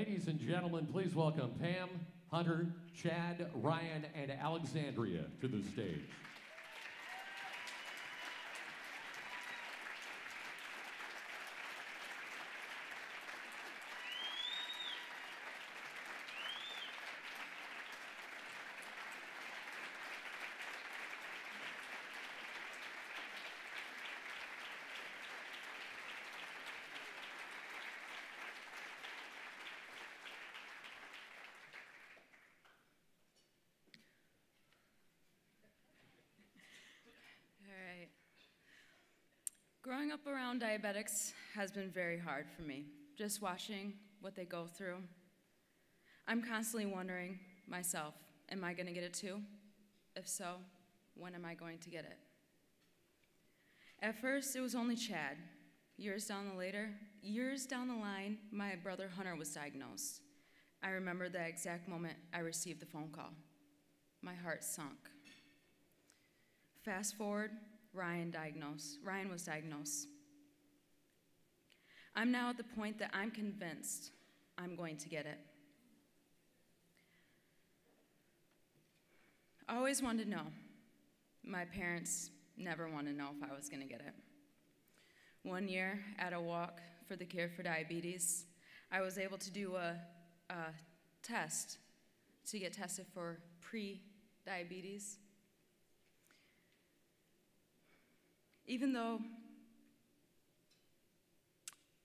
Ladies and gentlemen, please welcome Pam, Hunter, Chad, Ryan, and Alexandria to the stage. Growing up around diabetics has been very hard for me, just watching what they go through. I'm constantly wondering myself, am I going to get it too? If so, when am I going to get it? At first, it was only Chad. Years down the line, my brother Hunter was diagnosed. I remember the exact moment I received the phone call. My heart sunk. Fast forward, Ryan was diagnosed. I'm now at the point that I'm convinced I'm going to get it. I always wanted to know. My parents never wanted to know if I was going to get it. One year at a walk for the Cure for Diabetes, I was able to do a test to get tested for pre-diabetes. Even though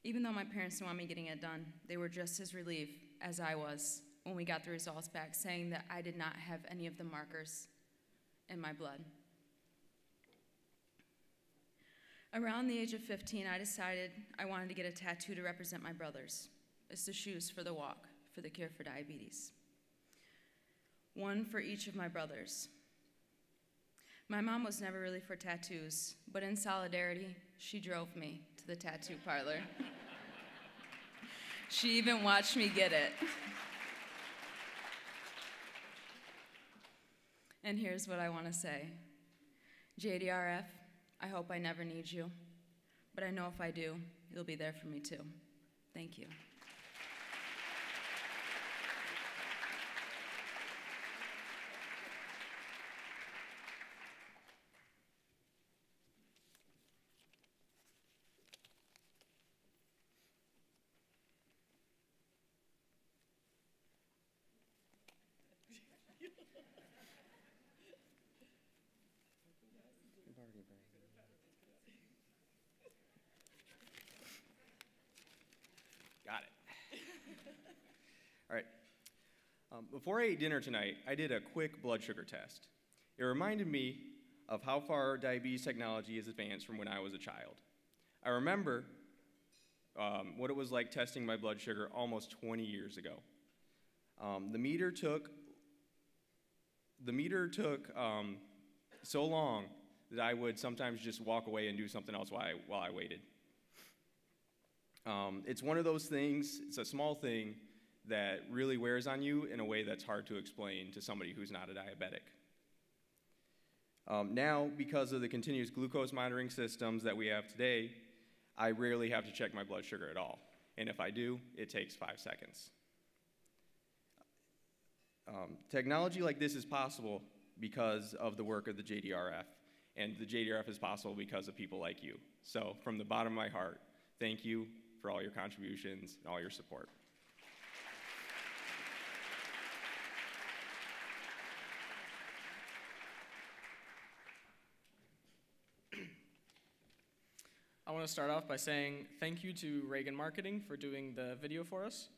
my parents didn't want me getting it done, they were just as relieved as I was when we got the results back, saying that I did not have any of the markers in my blood. Around the age of 15, I decided I wanted to get a tattoo to represent my brothers. It's the shoes for the walk for the Cure for Diabetes. One for each of my brothers. My mom was never really for tattoos, but in solidarity, she drove me to the tattoo parlor. She even watched me get it. And here's what I want to say. JDRF, I hope I never need you, but I know if I do, you'll be there for me too. Thank you. Got it. All right. Before I ate dinner tonight, I did a quick blood sugar test. It reminded me of how far diabetes technology has advanced from when I was a child. I remember what it was like testing my blood sugar almost 20 years ago. The meter took so long that I would sometimes just walk away and do something else while I waited. It's one of those things, it's a small thing that really wears on you in a way that's hard to explain to somebody who's not a diabetic. Now, because of the continuous glucose monitoring systems that we have today, I rarely have to check my blood sugar at all. And if I do, it takes 5 seconds. Technology like this is possible because of the work of the JDRF. And the JDRF is possible because of people like you. So from the bottom of my heart, thank you for all your contributions and all your support. I want to start off by saying thank you to Reagan Marketing for doing the video for us.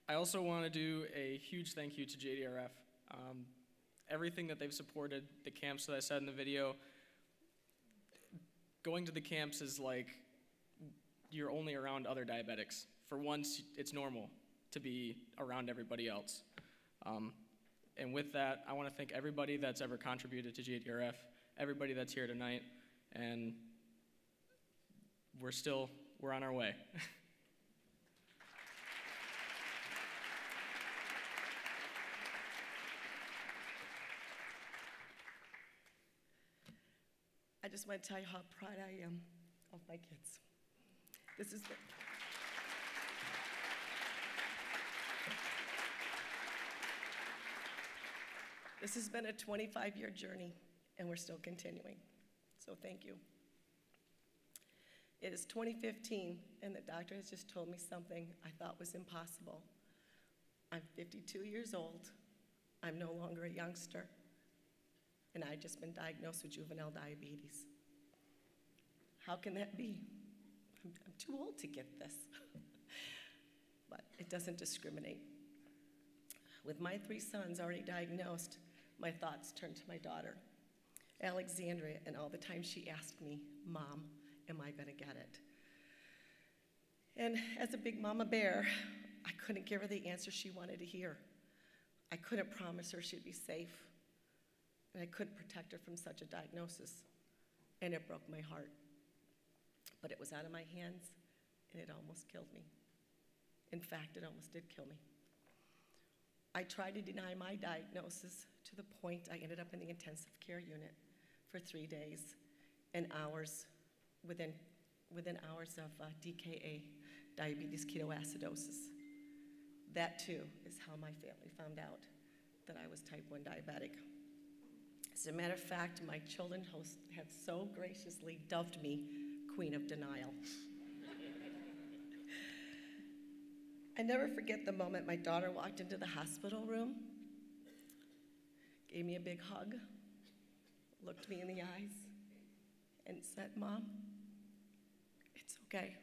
I also want to do a huge thank you to JDRF. Everything that they've supported, the camps that I said in the video, going to the camps is like you're only around other diabetics. For once, it's normal to be around everybody else. And with that, I want to thank everybody that's ever contributed to JDRF, everybody that's here tonight, and we're on our way. I just want to tell you how proud I am of my kids. This is the This has been a 25-year journey, and we're still continuing. So thank you. It is 2015, and the doctor has just told me something I thought was impossible. I'm 52 years old. I'm no longer a youngster, and I've just been diagnosed with juvenile diabetes. How can that be? I'm too old to get this. But it doesn't discriminate. With my 3 sons already diagnosed, my thoughts turned to my daughter, Alexandria, and all the time she asked me, Mom, am I gonna get it? And as a big mama bear, I couldn't give her the answer she wanted to hear. I couldn't promise her she'd be safe, and I couldn't protect her from such a diagnosis, and it broke my heart. But it was out of my hands, and it almost killed me. In fact, it almost did kill me. I tried to deny my diagnosis to the point I ended up in the intensive care unit for 3 days and hours, within hours of DKA, diabetes ketoacidosis. That too is how my family found out that I was type 1 diabetic. As a matter of fact, my children's host have so graciously dubbed me Queen of Denial. I never forget the moment my daughter walked into the hospital room, gave me a big hug, looked me in the eyes, and said, Mom, it's okay.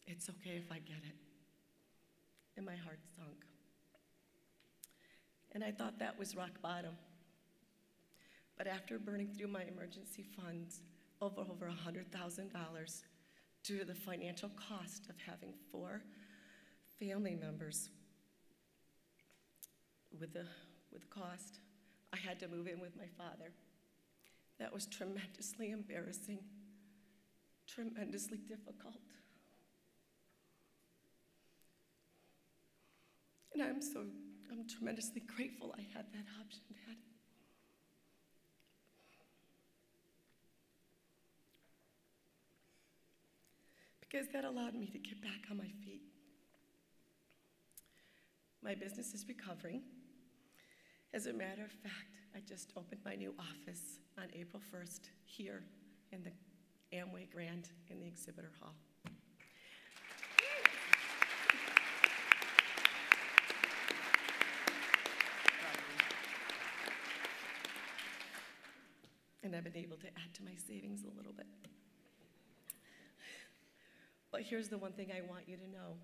It's okay if I get it. And my heart sunk. And I thought that was rock bottom. But after burning through my emergency funds, over $100,000, due to the financial cost of having 4 family members with the cost, I had to move in with my father. That was tremendously embarrassing, tremendously difficult. And I'm tremendously grateful I had that option, Dad. Because that allowed me to get back on my feet. My business is recovering. As a matter of fact, I just opened my new office on April 1st here in the Amway Grand in the exhibitor hall. And I've been able to add to my savings a little bit. But here's the one thing I want you to know.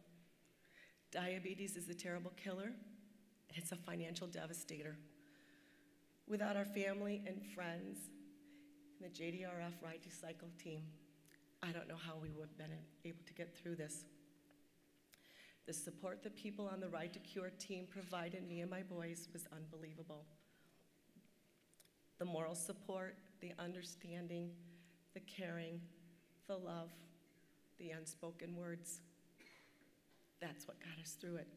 Diabetes is a terrible killer. It's a financial devastator. Without our family and friends and the JDRF Ride to Cycle team, I don't know how we would have been able to get through this. The support the people on the Ride to Cure team provided me and my boys was unbelievable. The moral support, the understanding, the caring, the love, the unspoken words. That's what got us through it.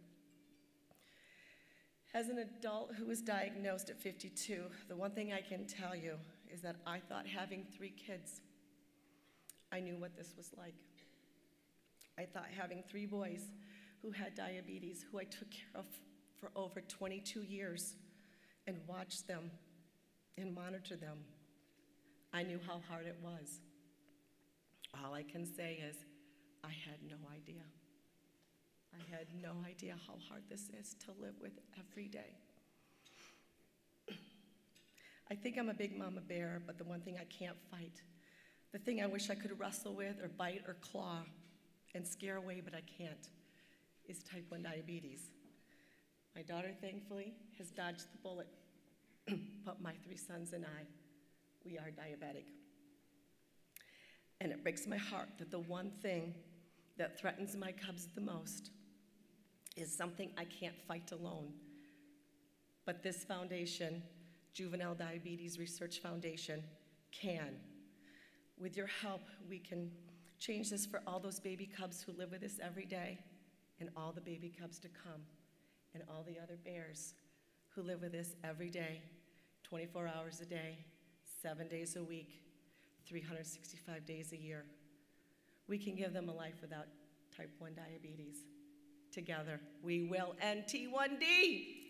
As an adult who was diagnosed at 52, the one thing I can tell you is that I thought having 3 kids, I knew what this was like. I thought having 3 boys who had diabetes, who I took care of for over 22 years and watched them and monitored them, I knew how hard it was. All I can say is, I had no idea. I had no idea how hard this is to live with every day. I think I'm a big mama bear, but the one thing I can't fight, the thing I wish I could wrestle with or bite or claw and scare away, but I can't, is type 1 diabetes. My daughter, thankfully, has dodged the bullet, but my 3 sons and I, we are diabetic. And it breaks my heart that the one thing that threatens my cubs the most is something I can't fight alone. But this foundation, Juvenile Diabetes Research Foundation, can. With your help, we can change this for all those baby cubs who live with us every day, and all the baby cubs to come, and all the other bears who live with us every day, 24 hours a day, 7 days a week, 365 days a year. We can give them a life without type 1 diabetes. Together, we will end T1D.